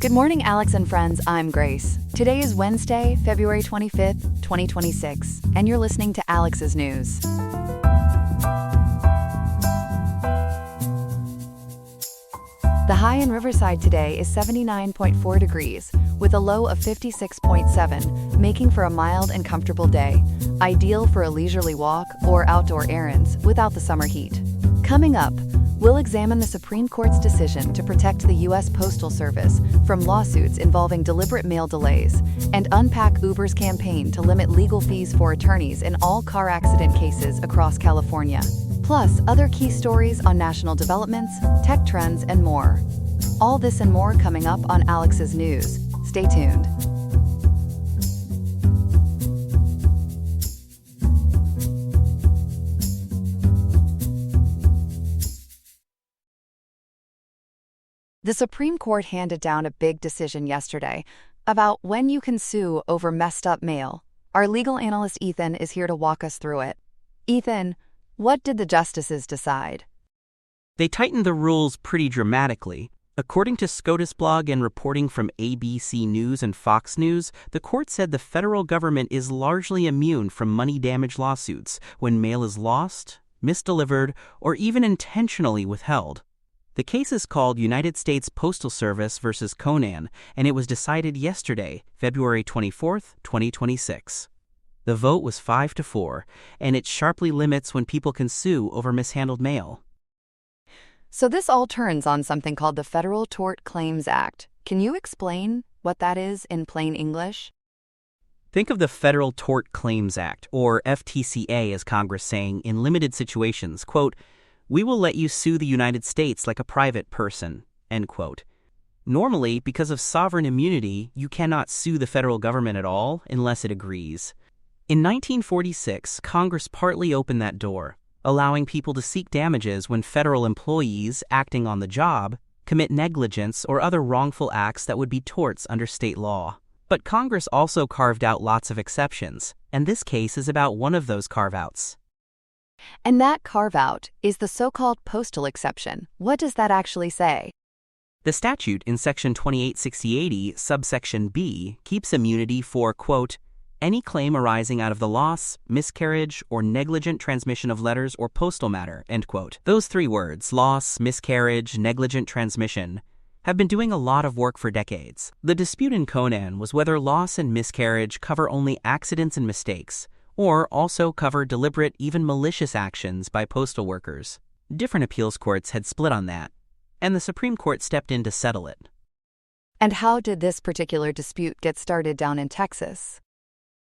Good morning, Alex and friends. I'm Grace. Today is Wednesday, February 25th, 2026, and you're listening to Alex's News. The high in Riverside today is 79.4 degrees, with a low of 56.7, making for a mild and comfortable day, ideal for a leisurely walk or outdoor errands without the summer heat. Coming up, we'll examine the Supreme Court's decision to protect the U.S. Postal Service from lawsuits involving deliberate mail delays and unpack Uber's campaign to limit legal fees for attorneys in all car accident cases across California. Plus, other key stories on national developments, tech trends, and more. All this and more coming up on Alex's News. Stay tuned. The Supreme Court handed down a big decision yesterday about when you can sue over messed up mail. Our legal analyst Ethan is here to walk us through it. Ethan, what did the justices decide? They tightened the rules pretty dramatically. According to SCOTUS blog and reporting from ABC News and Fox News, the court said the federal government is largely immune from money damage lawsuits when mail is lost, misdelivered, or even intentionally withheld. The case is called United States Postal Service versus Conan, and it was decided yesterday, February 24th, 2026. The vote was 5-4, and it sharply limits when people can sue over mishandled mail. So this all turns on something called the Federal Tort Claims Act. Can you explain what that is in plain English? Think of the Federal Tort Claims Act, or FTCA, as Congress saying, in limited situations, quote, "We will let you sue the United States like a private person," end quote. Normally, because of sovereign immunity, you cannot sue the federal government at all unless it agrees. In 1946, Congress partly opened that door, allowing people to seek damages when federal employees acting on the job commit negligence or other wrongful acts that would be torts under state law. But Congress also carved out lots of exceptions, and this case is about one of those carve-outs. And that carve-out is the so-called postal exception. What does that actually say? The statute in Section 286080, subsection B, keeps immunity for, quote, "any claim arising out of the loss, miscarriage, or negligent transmission of letters or postal matter," end quote. Those three words, loss, miscarriage, negligent transmission, have been doing a lot of work for decades. The dispute in Conan was whether loss and miscarriage cover only accidents and mistakes, or also cover deliberate, even malicious actions by postal workers. Different appeals courts had split on that, and the Supreme Court stepped in to settle it. And how did this particular dispute get started down in Texas?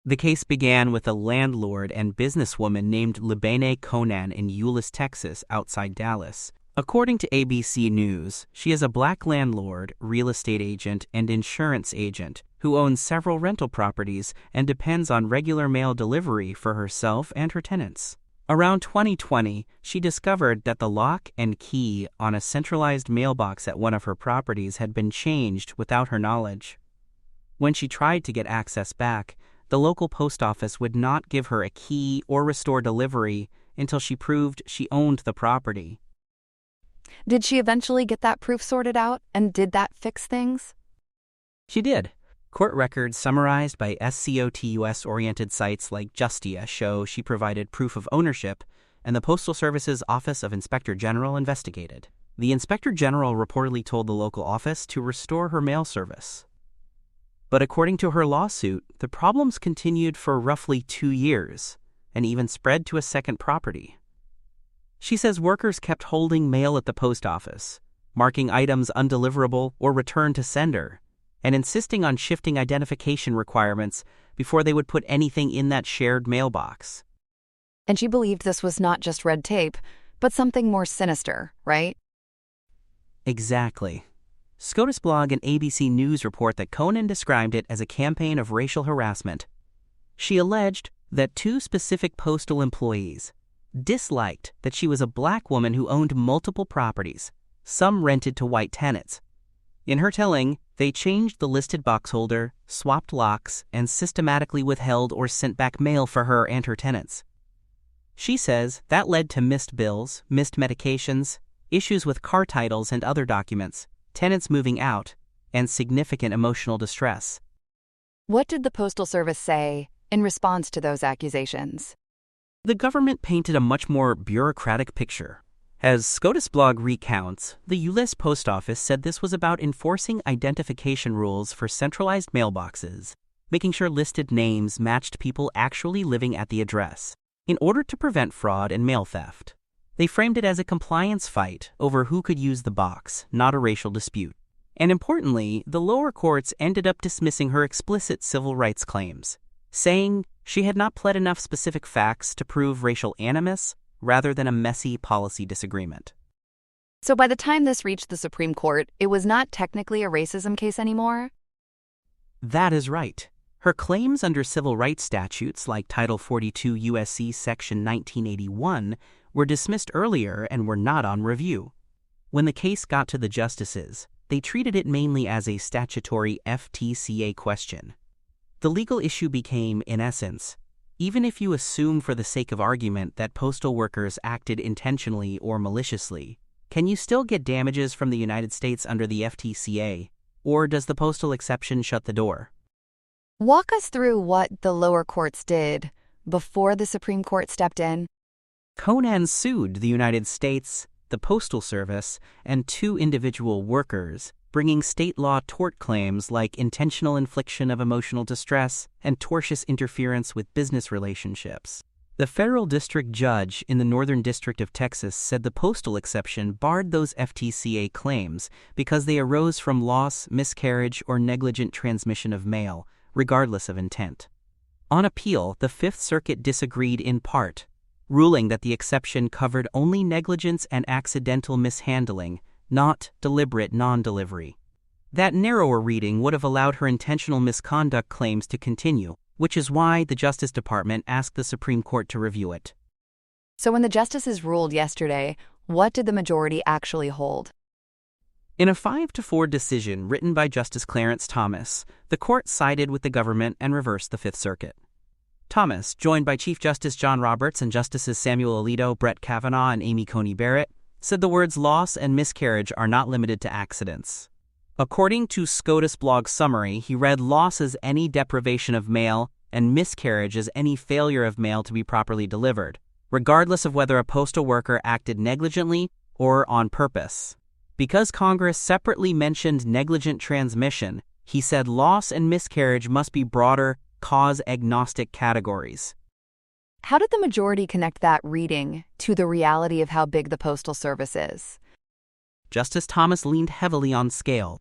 The case began with a landlord and businesswoman named Libene Conan in Euless, Texas, outside Dallas. According to ABC News, she is a black landlord, real estate agent, and insurance agent who owns several rental properties and depends on regular mail delivery for herself and her tenants. Around 2020, she discovered that the lock and key on a centralized mailbox at one of her properties had been changed without her knowledge. When she tried to get access back, the local post office would not give her a key or restore delivery until she proved she owned the property. Did she eventually get that proof sorted out, and did that fix things? She did. Court records summarized by SCOTUS-oriented sites like Justia show she provided proof of ownership, and the Postal Service's Office of Inspector General investigated. The Inspector General reportedly told the local office to restore her mail service. But according to her lawsuit, the problems continued for roughly 2 years, and even spread to a second property. She says workers kept holding mail at the post office, marking items undeliverable or returned to sender, and insisting on shifting identification requirements before they would put anything in that shared mailbox. And she believed this was not just red tape, but something more sinister, right? Exactly. SCOTUS blog and ABC News report that Conan described it as a campaign of racial harassment. She alleged that 2 specific postal employees disliked that she was a black woman who owned multiple properties, some rented to white tenants. In her telling, they changed the listed box holder, swapped locks, and systematically withheld or sent back mail for her and her tenants. She says that led to missed bills, missed medications, issues with car titles and other documents, tenants moving out, and significant emotional distress. What did the Postal Service say in response to those accusations? The government painted a much more bureaucratic picture. As SCOTUS blog recounts, the U.S. Post Office said this was about enforcing identification rules for centralized mailboxes, making sure listed names matched people actually living at the address, in order to prevent fraud and mail theft. They framed it as a compliance fight over who could use the box, not a racial dispute. And importantly, the lower courts ended up dismissing her explicit civil rights claims, saying she had not pled enough specific facts to prove racial animus rather than a messy policy disagreement. So by the time this reached the Supreme Court, it was not technically a racism case anymore? That is right. Her claims under civil rights statutes like Title 42 U.S.C. Section 1981 were dismissed earlier and were not on review. When the case got to the justices, they treated it mainly as a statutory FTCA question. The legal issue became, in essence, even if you assume for the sake of argument that postal workers acted intentionally or maliciously, can you still get damages from the United States under the FTCA, or does the postal exception shut the door? Walk us through what the lower courts did before the Supreme Court stepped in. Conan sued the United States, the Postal Service, and 2 individual workers, bringing state law tort claims like intentional infliction of emotional distress and tortious interference with business relationships. The federal district judge in the Northern District of Texas said the postal exception barred those FTCA claims because they arose from loss, miscarriage, or negligent transmission of mail, regardless of intent. On appeal, the Fifth Circuit disagreed in part, ruling that the exception covered only negligence and accidental mishandling, not deliberate non-delivery. That narrower reading would have allowed her intentional misconduct claims to continue, which is why the Justice Department asked the Supreme Court to review it. So when the justices ruled yesterday, what did the majority actually hold? In a 5-4 decision written by Justice Clarence Thomas, the court sided with the government and reversed the Fifth Circuit. Thomas, joined by Chief Justice John Roberts and Justices Samuel Alito, Brett Kavanaugh, and Amy Coney Barrett, said the words loss and miscarriage are not limited to accidents. According to SCOTUS blog summary, he read loss as any deprivation of mail and miscarriage as any failure of mail to be properly delivered, regardless of whether a postal worker acted negligently or on purpose. Because Congress separately mentioned negligent transmission, he said loss and miscarriage must be broader, cause-agnostic categories. How did the majority connect that reading to the reality of how big the Postal Service is? Justice Thomas leaned heavily on scale.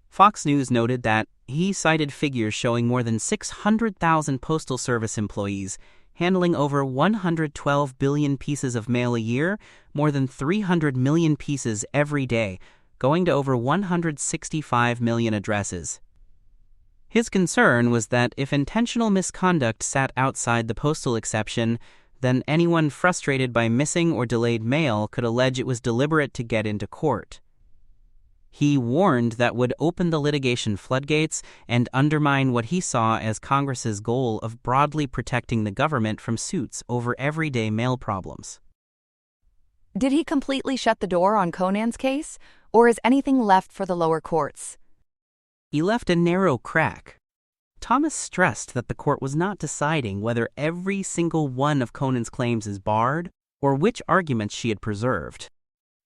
Fox News noted that he cited figures showing more than 600,000 Postal Service employees handling over 112 billion pieces of mail a year, more than 300 million pieces every day, going to over 165 million addresses. His concern was that if intentional misconduct sat outside the postal exception, then anyone frustrated by missing or delayed mail could allege it was deliberate to get into court. He warned that would open the litigation floodgates and undermine what he saw as Congress's goal of broadly protecting the government from suits over everyday mail problems. Did he completely shut the door on Conan's case, or is anything left for the lower courts? He left a narrow crack. Thomas stressed that the court was not deciding whether every single one of Conan's claims is barred or which arguments she had preserved.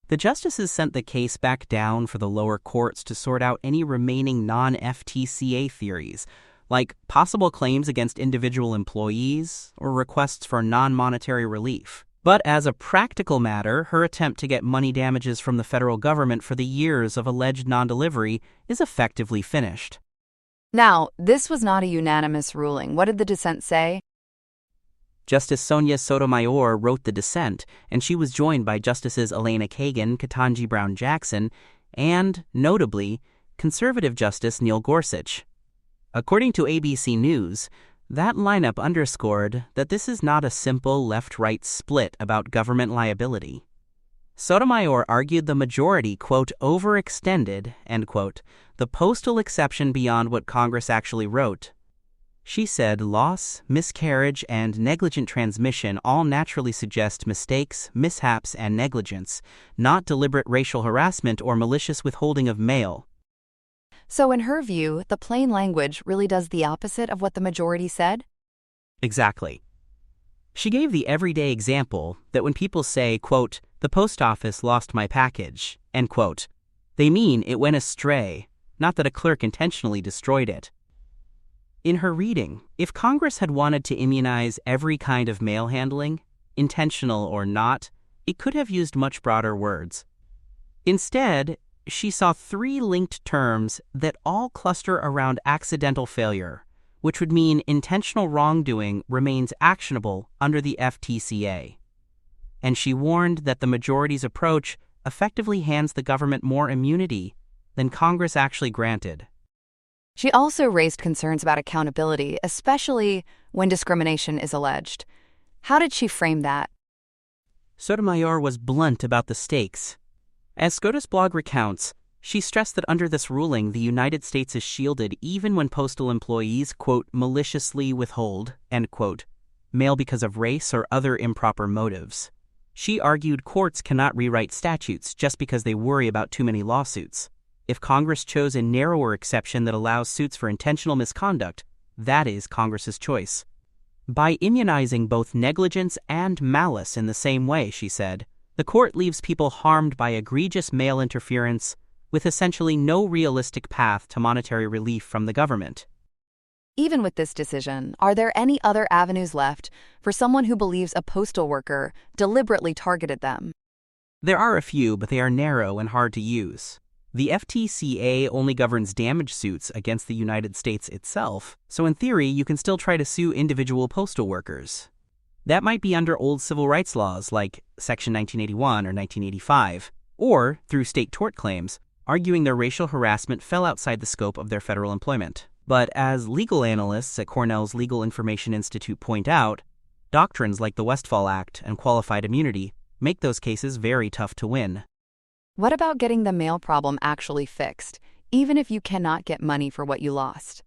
The justices sent the case back down for the lower courts to sort out any remaining non-FTCA theories, like possible claims against individual employees or requests for non-monetary relief. But as a practical matter, her attempt to get money damages from the federal government for the years of alleged non-delivery is effectively finished. Now, this was not a unanimous ruling. What did the dissent say? Justice Sonia Sotomayor wrote the dissent, and she was joined by Justices Elena Kagan, Ketanji Brown Jackson, and, notably, conservative Justice Neil Gorsuch. According to ABC News, that lineup underscored that this is not a simple left-right split about government liability. Sotomayor argued the majority, quote, overextended, end quote, the postal exception beyond what Congress actually wrote. She said loss, miscarriage, and negligent transmission all naturally suggest mistakes, mishaps, and negligence, not deliberate racial harassment or malicious withholding of mail. So in her view, the plain language really does the opposite of what the majority said? Exactly. She gave the everyday example that when people say, quote, "The post office lost my package," end quote, they mean it went astray, not that a clerk intentionally destroyed it. In her reading, if Congress had wanted to immunize every kind of mail handling, intentional or not, it could have used much broader words. Instead, she saw three linked terms that all cluster around accidental failure, which would mean intentional wrongdoing remains actionable under the FTCA. And she warned that the majority's approach effectively hands the government more immunity than Congress actually granted. She also raised concerns about accountability, especially when discrimination is alleged. How did she frame that? Sotomayor was blunt about the stakes. As SCOTUS blog recounts, she stressed that under this ruling, the United States is shielded even when postal employees, quote, "maliciously withhold," end quote, mail because of race or other improper motives. She argued courts cannot rewrite statutes just because they worry about too many lawsuits. If Congress chose a narrower exception that allows suits for intentional misconduct, that is Congress's choice. By immunizing both negligence and malice in the same way, she said, the court leaves people harmed by egregious mail interference with essentially no realistic path to monetary relief from the government. Even with this decision, are there any other avenues left for someone who believes a postal worker deliberately targeted them? There are a few, but they are narrow and hard to use. The FTCA only governs damage suits against the United States itself, so in theory you can still try to sue individual postal workers. That might be under old civil rights laws like Section 1981 or 1985, or through state tort claims, arguing their racial harassment fell outside the scope of their federal employment. But as legal analysts at Cornell's Legal Information Institute point out, doctrines like the Westfall Act and qualified immunity make those cases very tough to win. What about getting the mail problem actually fixed, even if you cannot get money for what you lost?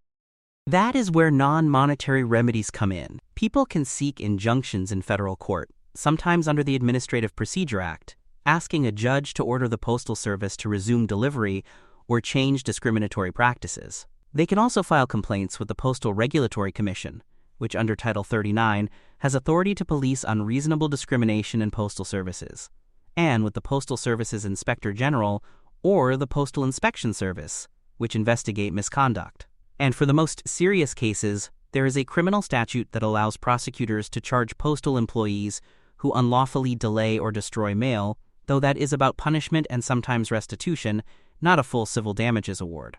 That is where non-monetary remedies come in. People can seek injunctions in federal court, sometimes under the Administrative Procedure Act, asking a judge to order the Postal Service to resume delivery or change discriminatory practices. They can also file complaints with the Postal Regulatory Commission, which under Title 39 has authority to police unreasonable discrimination in postal services, and with the Postal Service's Inspector General or the Postal Inspection Service, which investigate misconduct. And for the most serious cases, there is a criminal statute that allows prosecutors to charge postal employees who unlawfully delay or destroy mail, though that is about punishment and sometimes restitution, not a full civil damages award.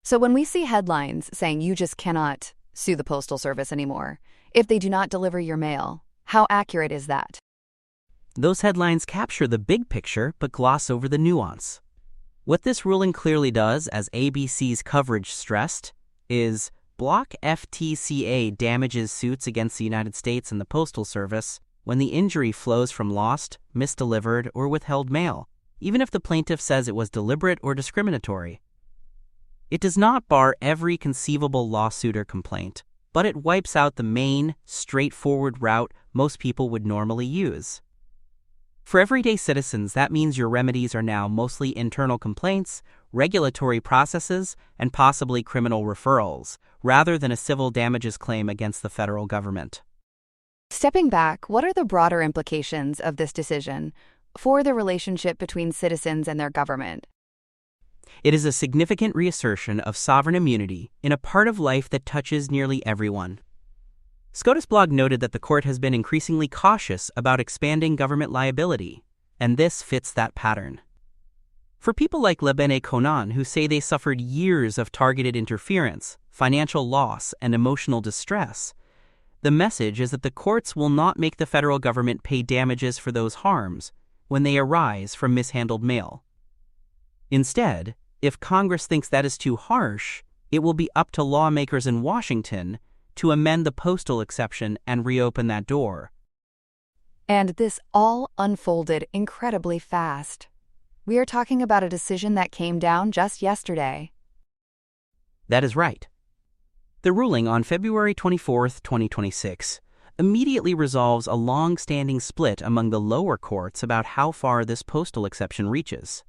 So when we see headlines saying you just cannot sue the Postal Service anymore if they do not deliver your mail, how accurate is that? Those headlines capture the big picture but gloss over the nuance. What this ruling clearly does, as ABC's coverage stressed, is block FTCA damages suits against the United States and the Postal Service when the injury flows from lost, misdelivered, or withheld mail, even if the plaintiff says it was deliberate or discriminatory. It does not bar every conceivable lawsuit or complaint, but it wipes out the main, straightforward route most people would normally use. For everyday citizens, that means your remedies are now mostly internal complaints, regulatory processes, and possibly criminal referrals, rather than a civil damages claim against the federal government. Stepping back, what are the broader implications of this decision for the relationship between citizens and their government? It is a significant reassertion of sovereign immunity in a part of life that touches nearly everyone. SCOTUS blog noted that the court has been increasingly cautious about expanding government liability, and this fits that pattern. For people like Lebene Conan, who say they suffered years of targeted interference, financial loss, and emotional distress, the message is that the courts will not make the federal government pay damages for those harms when they arise from mishandled mail. Instead, if Congress thinks that is too harsh, it will be up to lawmakers in Washington to amend the postal exception and reopen that door. And this all unfolded incredibly fast. We are talking about a decision that came down just yesterday. That is right. The ruling on February 24, 2026, immediately resolves a long-standing split among the lower courts about how far this postal exception reaches.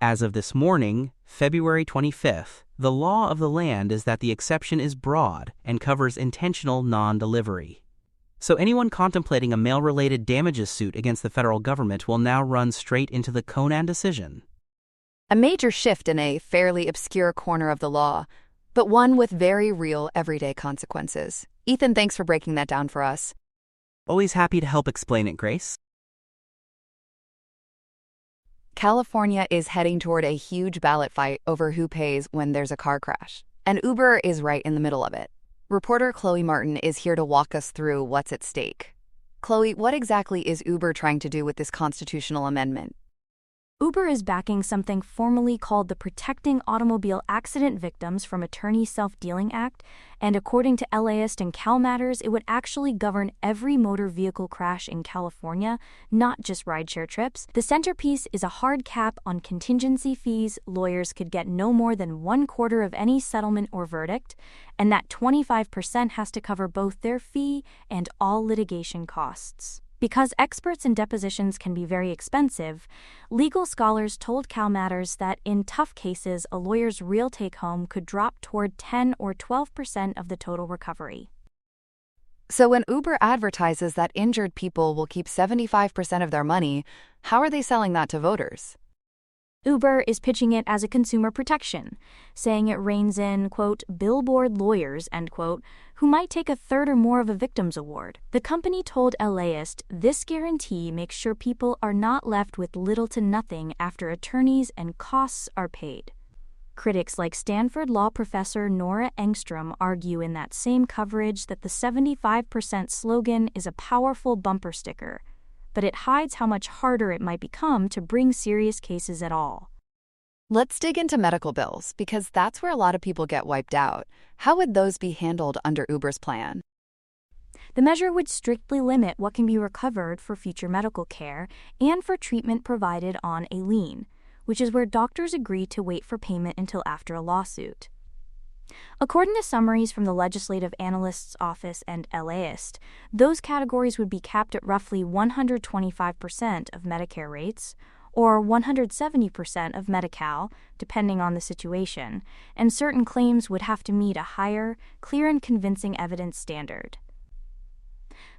As of this morning, February 25th. The law of the land is that the exception is broad and covers intentional non-delivery. So anyone contemplating a mail-related damages suit against the federal government will now run straight into the Conan decision. A major shift in a fairly obscure corner of the law, but one with very real everyday consequences. Ethan, thanks for breaking that down for us. Always happy to help explain it, Grace. California is heading toward a huge ballot fight over who pays when there's a car crash, and Uber is right in the middle of it. Reporter Chloe Martin is here to walk us through what's at stake. Chloe, what exactly is Uber trying to do with this constitutional amendment? Uber is backing something formally called the Protecting Automobile Accident Victims from Attorney Self-Dealing Act, and according to LAist and CalMatters, it would actually govern every motor vehicle crash in California, not just rideshare trips. The centerpiece is a hard cap on contingency fees. Lawyers could get no more than 1/4 of any settlement or verdict, and that 25% has to cover both their fee and all litigation costs. Because experts and depositions can be very expensive, legal scholars told CalMatters that in tough cases, a lawyer's real take-home could drop toward 10 or 12% of the total recovery. So when Uber advertises that injured people will keep 75% of their money, how are they selling that to voters? Uber is pitching it as a consumer protection, saying it reins in, quote, billboard lawyers, end quote, who might take 1/3 or more of a victim's award. The company told LAist this guarantee makes sure people are not left with little to nothing after attorneys and costs are paid. Critics like Stanford law professor Nora Engstrom argue in that same coverage that the 75% slogan is a powerful bumper sticker, but it hides how much harder it might become to bring serious cases at all. Let's dig into medical bills, because that's where a lot of people get wiped out. How would those be handled under Uber's plan? The measure would strictly limit what can be recovered for future medical care and for treatment provided on a lien, which is where doctors agree to wait for payment until after a lawsuit. According to summaries from the Legislative Analyst's Office and LAist, those categories would be capped at roughly 125% of Medicare rates, or 170% of Medi-Cal, depending on the situation, and certain claims would have to meet a higher, clear and convincing evidence standard.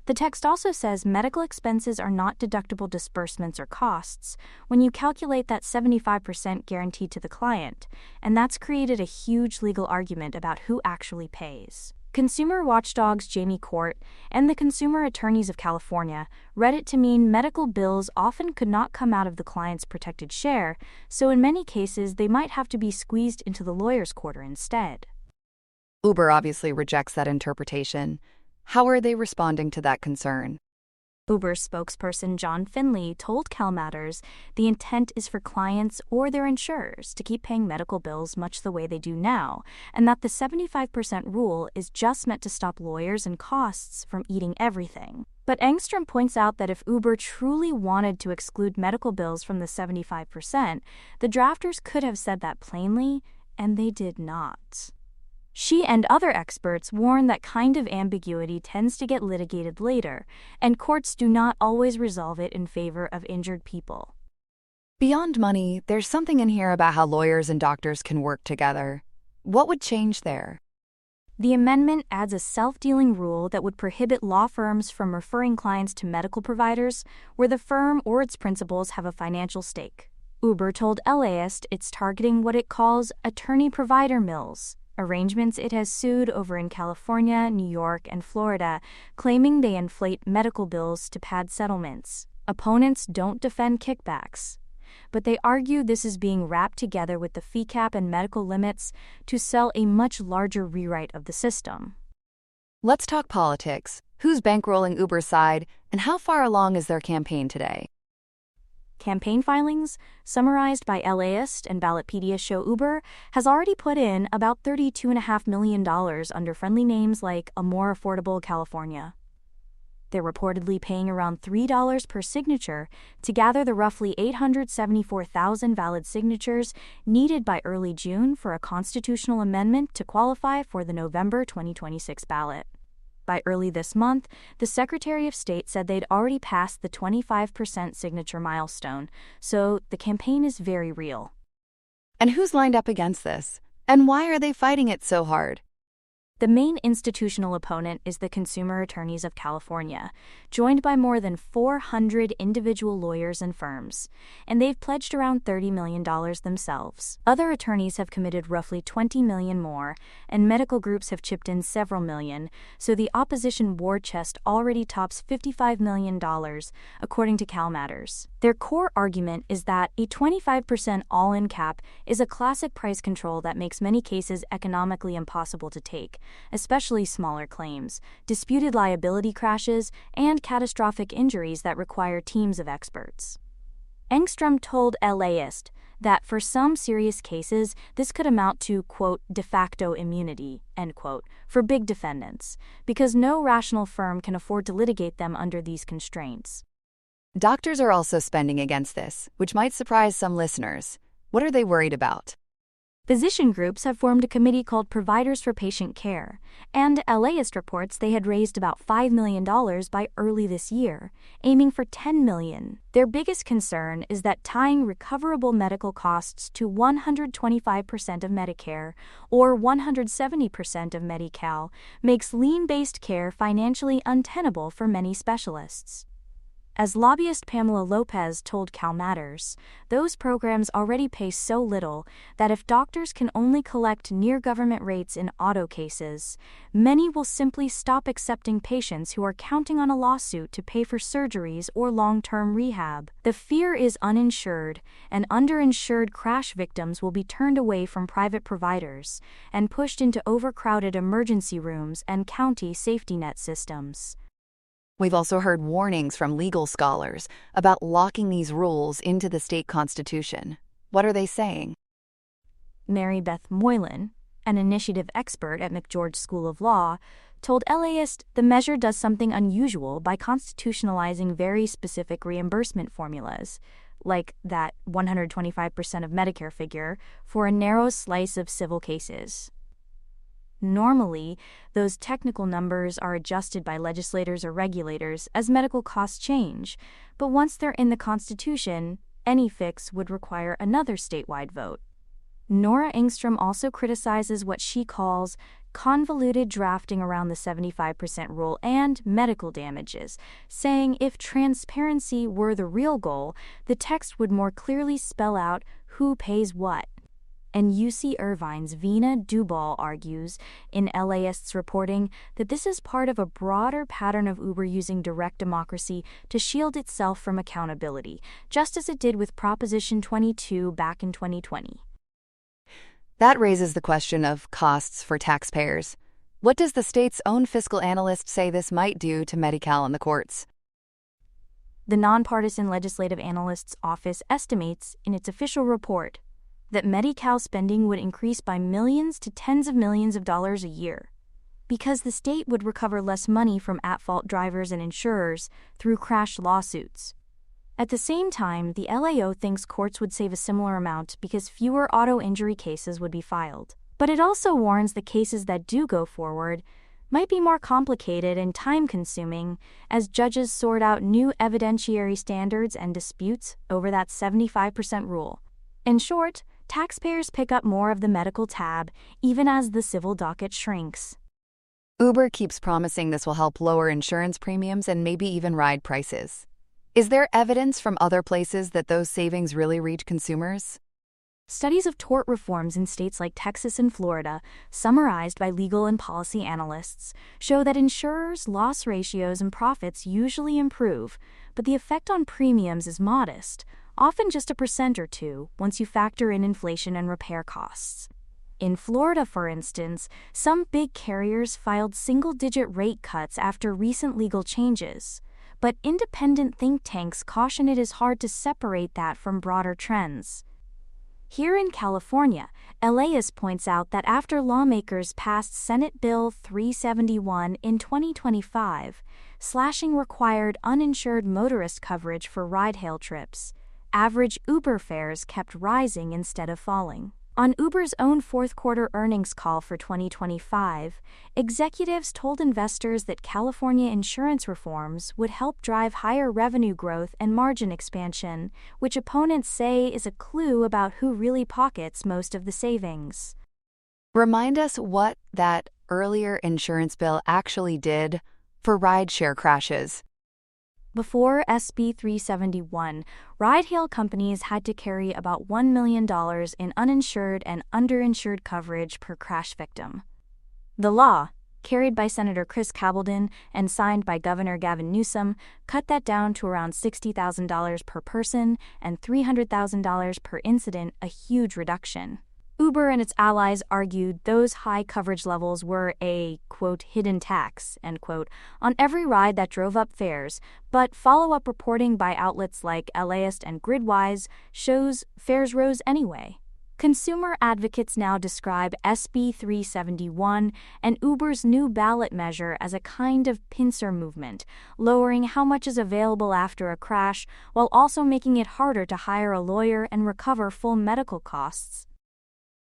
The text also says medical expenses are not deductible disbursements or costs when you calculate that 75% guaranteed to the client, and that's created a huge legal argument about who actually pays. Consumer watchdogs Jamie Court and the Consumer Attorneys of California read it to mean medical bills often could not come out of the client's protected share, so in many cases they might have to be squeezed into the lawyer's quarter instead. Uber obviously rejects that interpretation. How are they responding to that concern? Uber's spokesperson John Finley told CalMatters the intent is for clients or their insurers to keep paying medical bills much the way they do now, and that the 75% rule is just meant to stop lawyers and costs from eating everything. But Engstrom points out that if Uber truly wanted to exclude medical bills from the 75%, the drafters could have said that plainly, and they did not. She and other experts warn that kind of ambiguity tends to get litigated later, and courts do not always resolve it in favor of injured people. Beyond money, there's something in here about how lawyers and doctors can work together. What would change there? The amendment adds a self-dealing rule that would prohibit law firms from referring clients to medical providers where the firm or its principals have a financial stake. Uber told LAist it's targeting what it calls attorney-provider mills, arrangements it has sued over in California, New York, and Florida, claiming they inflate medical bills to pad settlements. Opponents don't defend kickbacks, but they argue this is being wrapped together with the fee cap and medical limits to sell a much larger rewrite of the system. Let's talk politics. Who's bankrolling Uber's side, and how far along is their campaign today? Campaign filings, summarized by LAist and Ballotpedia, show Uber has already put in about $32.5 million under friendly names like A More Affordable California. They're reportedly paying around $3 per signature to gather the roughly 874,000 valid signatures needed by early June for a constitutional amendment to qualify for the November 2026 ballot. By early this month, the Secretary of State said they'd already passed the 25% signature milestone, so the campaign is very real. And who's lined up against this? And why are they fighting it so hard? The main institutional opponent is the Consumer Attorneys of California, joined by more than 400 individual lawyers and firms, and they've pledged around $30 million themselves. Other attorneys have committed roughly $20 million more, and medical groups have chipped in several million, so the opposition war chest already tops $55 million, according to CalMatters. Their core argument is that a 25% all-in cap is a classic price control that makes many cases economically impossible to take, especially smaller claims, disputed liability crashes, and catastrophic injuries that require teams of experts. Engstrom told LAist that for some serious cases, this could amount to, quote, de facto immunity, end quote, for big defendants, because no rational firm can afford to litigate them under these constraints. Doctors are also spending against this, which might surprise some listeners. What are they worried about? Physician groups have formed a committee called Providers for Patient Care, and LAist reports they had raised about $5 million by early this year, aiming for $10 million. Their biggest concern is that tying recoverable medical costs to 125% of Medicare or 170% of Medi-Cal makes lien-based care financially untenable for many specialists. As lobbyist Pamela Lopez told CalMatters, those programs already pay so little that if doctors can only collect near-government rates in auto cases, many will simply stop accepting patients who are counting on a lawsuit to pay for surgeries or long-term rehab. The fear is uninsured, and underinsured crash victims will be turned away from private providers and pushed into overcrowded emergency rooms and county safety net systems. We've also heard warnings from legal scholars about locking these rules into the state constitution. What are they saying? Mary Beth Moylan, an initiative expert at McGeorge School of Law, told LAist the measure does something unusual by constitutionalizing very specific reimbursement formulas, like that 125% of Medicare figure, for a narrow slice of civil cases. Normally, those technical numbers are adjusted by legislators or regulators as medical costs change, but once they're in the Constitution, any fix would require another statewide vote. Nora Engstrom also criticizes what she calls convoluted drafting around the 75% rule and medical damages, saying if transparency were the real goal, the text would more clearly spell out who pays what. And UC Irvine's Vina Dubal argues in LAist's reporting that this is part of a broader pattern of Uber using direct democracy to shield itself from accountability, just as it did with Proposition 22 back in 2020. That raises the question of costs for taxpayers. What does the state's own fiscal analyst say this might do to Medi-Cal and the courts? The Nonpartisan Legislative Analyst's Office estimates in its official report that Medi-Cal spending would increase by millions to tens of millions of dollars a year, because the state would recover less money from at-fault drivers and insurers through crash lawsuits. At the same time, the LAO thinks courts would save a similar amount because fewer auto injury cases would be filed. But it also warns the cases that do go forward might be more complicated and time-consuming as judges sort out new evidentiary standards and disputes over that 75% rule. In short, taxpayers pick up more of the medical tab, even as the civil docket shrinks. Uber keeps promising this will help lower insurance premiums and maybe even ride prices. Is there evidence from other places that those savings really reach consumers? Studies of tort reforms in states like Texas and Florida, summarized by legal and policy analysts, show that insurers' loss ratios and profits usually improve, but the effect on premiums is modest, often just 1% or 2% once you factor in inflation and repair costs. In Florida, for instance, some big carriers filed single-digit rate cuts after recent legal changes, but independent think tanks caution it is hard to separate that from broader trends. Here in California, LAist points out that after lawmakers passed Senate Bill 371 in 2025, slashing required uninsured motorist coverage for ride-hail trips, average Uber fares kept rising instead of falling. On Uber's own fourth-quarter earnings call for 2025, executives told investors that California insurance reforms would help drive higher revenue growth and margin expansion, which opponents say is a clue about who really pockets most of the savings. Remind us what that earlier insurance bill actually did for rideshare crashes. Before SB 371, ride-hail companies had to carry about $1 million in uninsured and underinsured coverage per crash victim. The law, carried by Senator Chris Cabaldon and signed by Governor Gavin Newsom, cut that down to around $60,000 per person and $300,000 per incident, a huge reduction. Uber and its allies argued those high coverage levels were a, quote, hidden tax, end quote, on every ride that drove up fares, but follow-up reporting by outlets like LAist and Gridwise shows fares rose anyway. Consumer advocates now describe SB 371 and Uber's new ballot measure as a kind of pincer movement, lowering how much is available after a crash while also making it harder to hire a lawyer and recover full medical costs.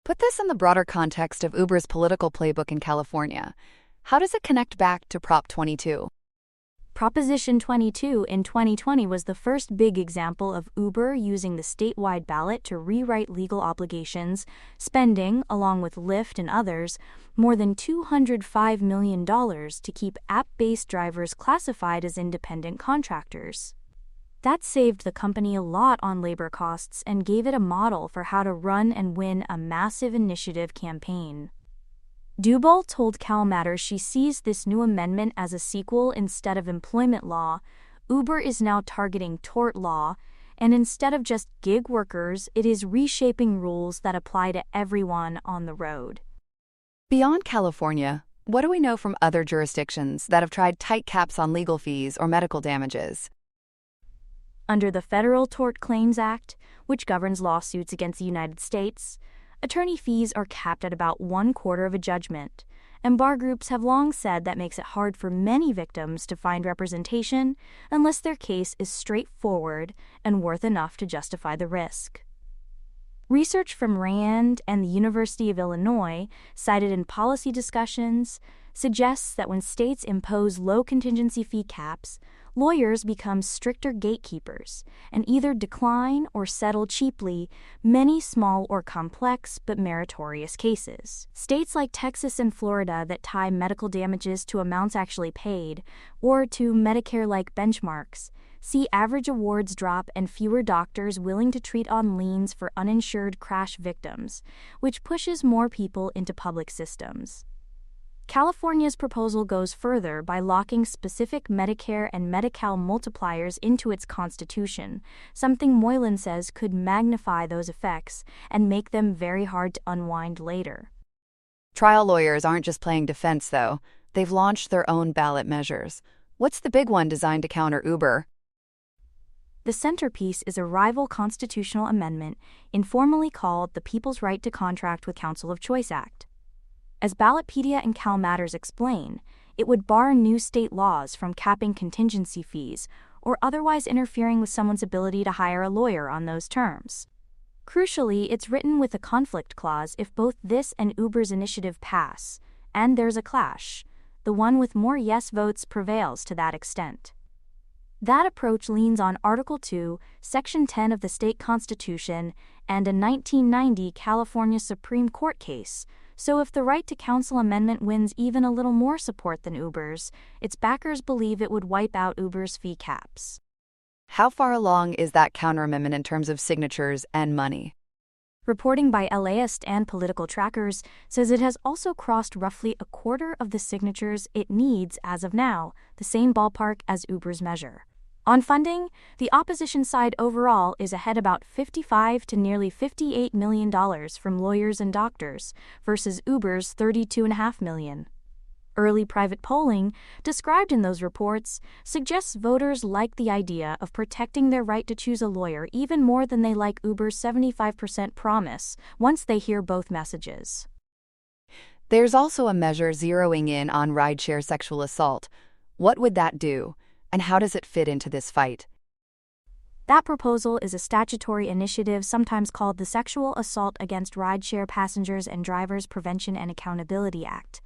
Put this in the broader context of Uber's political playbook in California. How does it connect back to Prop 22? Proposition 22 in 2020 was the first big example of Uber using the statewide ballot to rewrite legal obligations, spending, along with Lyft and others, more than $205 million to keep app-based drivers classified as independent contractors. That saved the company a lot on labor costs and gave it a model for how to run and win a massive initiative campaign. Dubal told CalMatters she sees this new amendment as a sequel instead of employment law. Uber is now targeting tort law, and instead of just gig workers, it is reshaping rules that apply to everyone on the road. Beyond California, what do we know from other jurisdictions that have tried tight caps on legal fees or medical damages? Under the Federal Tort Claims Act, which governs lawsuits against the United States, attorney fees are capped at about 1/4 of a judgment, and bar groups have long said that makes it hard for many victims to find representation unless their case is straightforward and worth enough to justify the risk. Research from RAND and the University of Illinois, cited in policy discussions, suggests that when states impose low contingency fee caps, lawyers become stricter gatekeepers and either decline or settle cheaply many small or complex but meritorious cases. States like Texas and Florida that tie medical damages to amounts actually paid or to Medicare-like benchmarks see average awards drop and fewer doctors willing to treat on liens for uninsured crash victims, which pushes more people into public systems. California's proposal goes further by locking specific Medicare and Medi-Cal multipliers into its constitution, something Moylan says could magnify those effects and make them very hard to unwind later. Trial lawyers aren't just playing defense, though. They've launched their own ballot measures. What's the big one designed to counter Uber? The centerpiece is a rival constitutional amendment informally called the People's Right to Contract with Counsel of Choice Act. As Ballotpedia and CalMatters explain, it would bar new state laws from capping contingency fees or otherwise interfering with someone's ability to hire a lawyer on those terms. Crucially, it's written with a conflict clause if both this and Uber's initiative pass, and there's a clash. The one with more yes votes prevails to that extent. That approach leans on Article 2, Section 10 of the state constitution and a 1990 California Supreme Court case. So if the right to counsel amendment wins even a little more support than Uber's, its backers believe it would wipe out Uber's fee caps. How far along is that counter-amendment in terms of signatures and money? Reporting by LAist and political trackers says it has also crossed roughly 1/4 of the signatures it needs as of now, the same ballpark as Uber's measure. On funding, the opposition side overall is ahead about $55 to nearly $58 million from lawyers and doctors versus Uber's $32.5 million. Early private polling, described in those reports, suggests voters like the idea of protecting their right to choose a lawyer even more than they like Uber's 75% promise once they hear both messages. There's also a measure zeroing in on rideshare sexual assault. What would that do? And how does it fit into this fight? That proposal is a statutory initiative sometimes called the Sexual Assault Against Rideshare Passengers and Drivers Prevention and Accountability Act.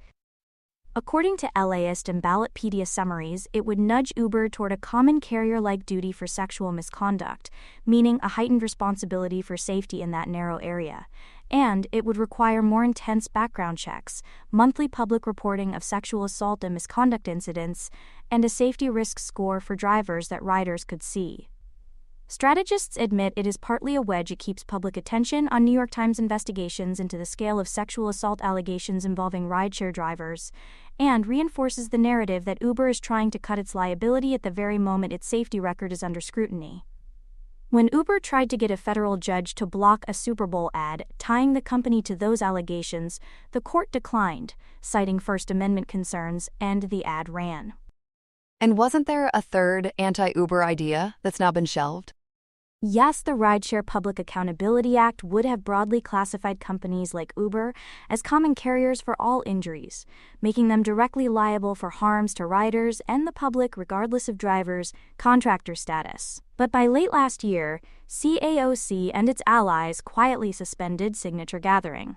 According to LAist and Ballotpedia summaries, it would nudge Uber toward a common carrier-like duty for sexual misconduct, meaning a heightened responsibility for safety in that narrow area. And it would require more intense background checks, monthly public reporting of sexual assault and misconduct incidents, and a safety risk score for drivers that riders could see. Strategists admit it is partly a wedge. It keeps public attention on New York Times investigations into the scale of sexual assault allegations involving rideshare drivers, and reinforces the narrative that Uber is trying to cut its liability at the very moment its safety record is under scrutiny. When Uber tried to get a federal judge to block a Super Bowl ad tying the company to those allegations, the court declined, citing First Amendment concerns, and the ad ran. And wasn't there a third anti-Uber idea that's now been shelved? Yes, the Rideshare Public Accountability Act would have broadly classified companies like Uber as common carriers for all injuries, making them directly liable for harms to riders and the public regardless of drivers' contractor status. But by late last year, CAOC and its allies quietly suspended signature gathering.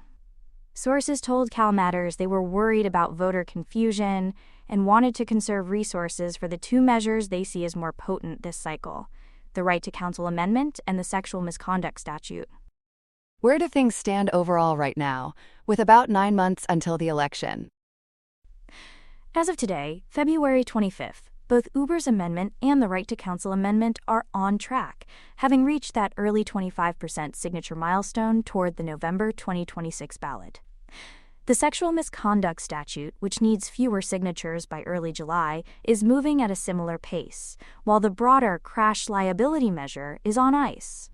Sources told CalMatters they were worried about voter confusion and wanted to conserve resources for the two measures they see as more potent this cycle: the Right to Counsel Amendment and the Sexual Misconduct Statute. Where do things stand overall right now, with about 9 months until the election? As of today, February 25th, both Uber's amendment and the Right to Counsel Amendment are on track, having reached that early 25% signature milestone toward the November 2026 ballot. The Sexual Misconduct Statute, which needs fewer signatures by early July, is moving at a similar pace, while the broader crash liability measure is on ice.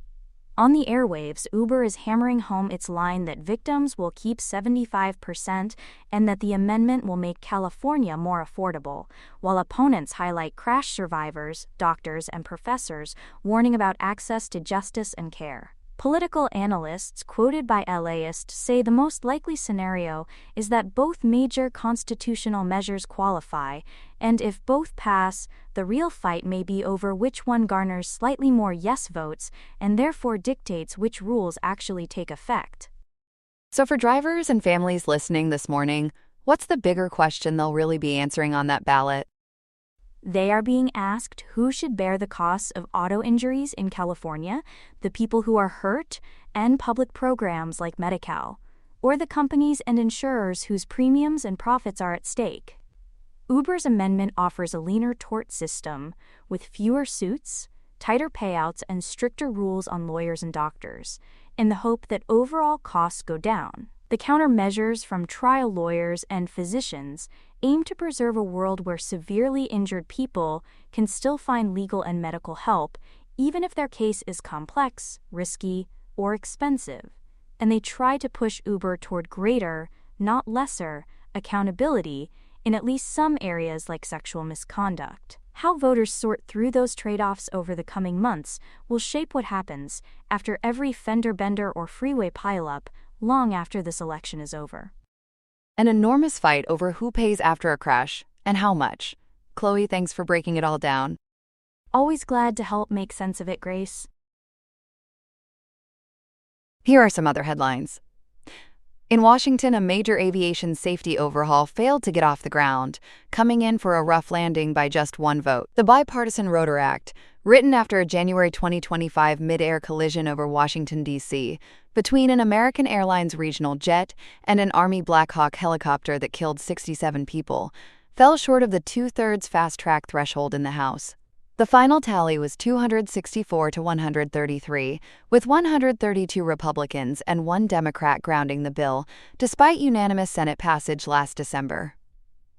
On the airwaves, Uber is hammering home its line that victims will keep 75% and that the amendment will make California more affordable, while opponents highlight crash survivors, doctors, and professors, warning about access to justice and care. Political analysts quoted by LAist say the most likely scenario is that both major constitutional measures qualify, and if both pass, the real fight may be over which one garners slightly more yes votes and therefore dictates which rules actually take effect. So for drivers and families listening this morning, what's the bigger question they'll really be answering on that ballot? They are being asked who should bear the costs of auto injuries in California, the people who are hurt, and public programs like Medi-Cal, or the companies and insurers whose premiums and profits are at stake. Uber's amendment offers a leaner tort system with fewer suits, tighter payouts, and stricter rules on lawyers and doctors, in the hope that overall costs go down. The countermeasures from trial lawyers and physicians aim to preserve a world where severely injured people can still find legal and medical help, even if their case is complex, risky, or expensive. And they try to push Uber toward greater, not lesser, accountability in at least some areas like sexual misconduct. How voters sort through those trade-offs over the coming months will shape what happens after every fender bender or freeway pileup long after this election is over. An enormous fight over who pays after a crash and how much. Chloe, thanks for breaking it all down. Always glad to help make sense of it, Grace. Here are some other headlines. In Washington, a major aviation safety overhaul failed to get off the ground, coming in for a rough landing by just one vote. The Bipartisan Rotor Act, written after a January 2025 mid-air collision over Washington, D.C., between an American Airlines regional jet and an Army Black Hawk helicopter that killed 67 people, fell short of the two-thirds fast-track threshold in the House. The final tally was 264 to 133, with 132 Republicans and one Democrat grounding the bill, despite unanimous Senate passage last December.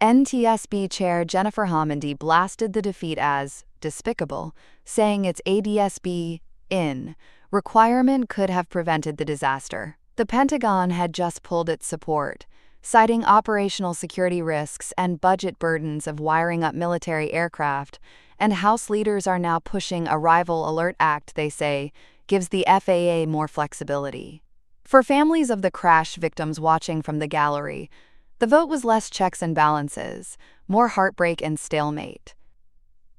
NTSB Chair Jennifer Homendy blasted the defeat as despicable, saying its ADSB-in requirement could have prevented the disaster. The Pentagon had just pulled its support, citing operational security risks and budget burdens of wiring up military aircraft, and House leaders are now pushing a Arrival Alert Act they say gives the FAA more flexibility. For families of the crash victims watching from the gallery, the vote was less checks and balances, more heartbreak and stalemate.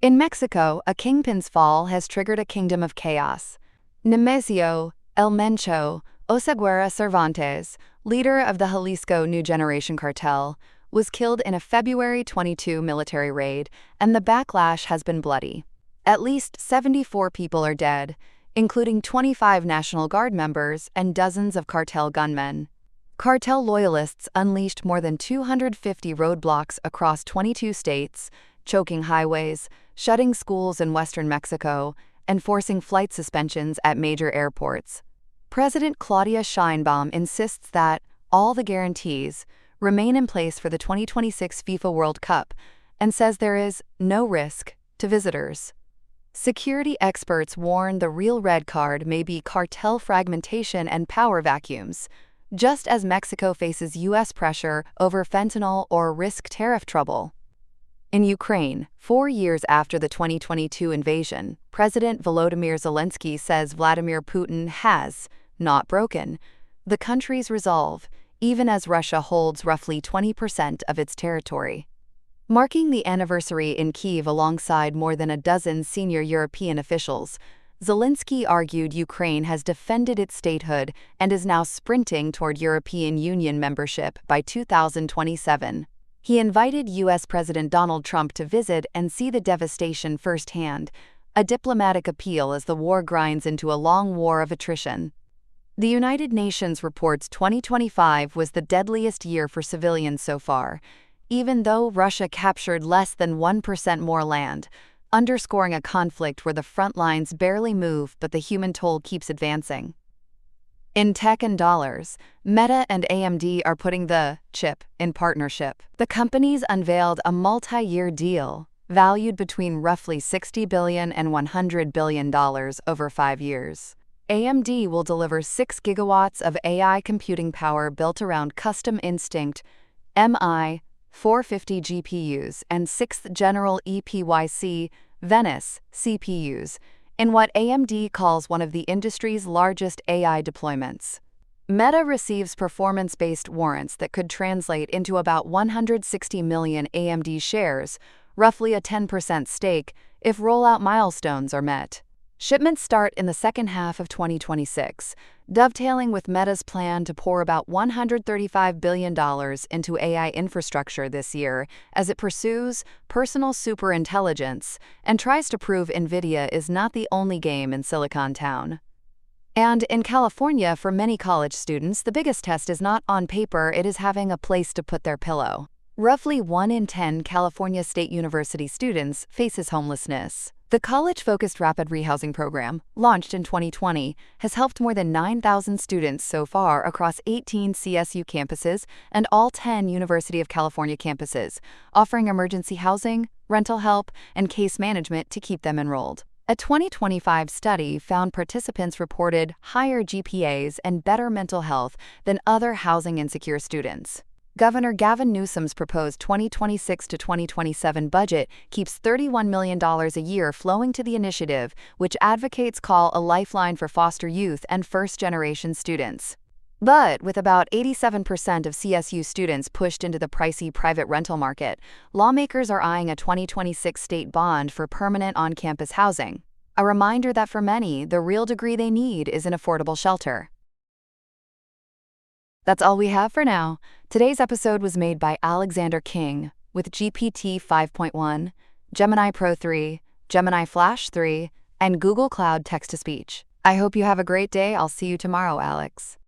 In Mexico, a kingpin's fall has triggered a kingdom of chaos. Nemesio El Mencho Oseguera Cervantes, leader of the Jalisco New Generation cartel, was killed in a February 22 military raid, and the backlash has been bloody. At least 74 people are dead, including 25 National Guard members and dozens of cartel gunmen. Cartel loyalists unleashed more than 250 roadblocks across 22 states, choking highways, shutting schools in western Mexico, and forcing flight suspensions at major airports. President Claudia Sheinbaum insists that all the guarantees remain in place for the 2026 FIFA World Cup and says there is no risk to visitors. Security experts warn the real red card may be cartel fragmentation and power vacuums, just as Mexico faces U.S. pressure over fentanyl or risk tariff trouble. In Ukraine, 4 years after the 2022 invasion, President Volodymyr Zelensky says Vladimir Putin has not broken the country's resolve, even as Russia holds roughly 20% of its territory. Marking the anniversary in Kyiv alongside more than a dozen senior European officials, Zelensky argued Ukraine has defended its statehood and is now sprinting toward European Union membership by 2027. He invited U.S. President Donald Trump to visit and see the devastation firsthand, a diplomatic appeal as the war grinds into a long war of attrition. The United Nations reports 2025 was the deadliest year for civilians so far, even though Russia captured less than 1% more land, underscoring a conflict where the front lines barely move but the human toll keeps advancing. In tech and dollars, Meta and AMD are putting the chip in partnership. The companies unveiled a multi-year deal valued between roughly $60 billion and $100 billion over 5 years. AMD will deliver 6 gigawatts of AI computing power built around custom Instinct MI 450 GPUs and 6th General EPYC Venice CPUs, in what AMD calls one of the industry's largest AI deployments. Meta receives performance-based warrants that could translate into about 160 million AMD shares, roughly a 10% stake, if rollout milestones are met. Shipments start in the second half of 2026, dovetailing with Meta's plan to pour about $135 billion into AI infrastructure this year as it pursues personal superintelligence and tries to prove NVIDIA is not the only game in Silicon Town. And in California, for many college students, the biggest test is not on paper, it is having a place to put their pillow. Roughly 1 in 10 California State University students faces homelessness. The college-focused rapid rehousing program, launched in 2020, has helped more than 9,000 students so far across 18 CSU campuses and all 10 University of California campuses, offering emergency housing, rental help, and case management to keep them enrolled. A 2025 study found participants reported higher GPAs and better mental health than other housing-insecure students. Governor Gavin Newsom's proposed 2026 to 2027 budget keeps $31 million a year flowing to the initiative, which advocates call a lifeline for foster youth and first-generation students. But with about 87% of CSU students pushed into the pricey private rental market, lawmakers are eyeing a 2026 state bond for permanent on-campus housing. A reminder that for many, the real degree they need is an affordable shelter. That's all we have for now. Today's episode was made by Alexander King with GPT 5.1, Gemini Pro 3, Gemini Flash 3, and Google Cloud Text-to-Speech. I hope you have a great day. I'll see you tomorrow, Alex.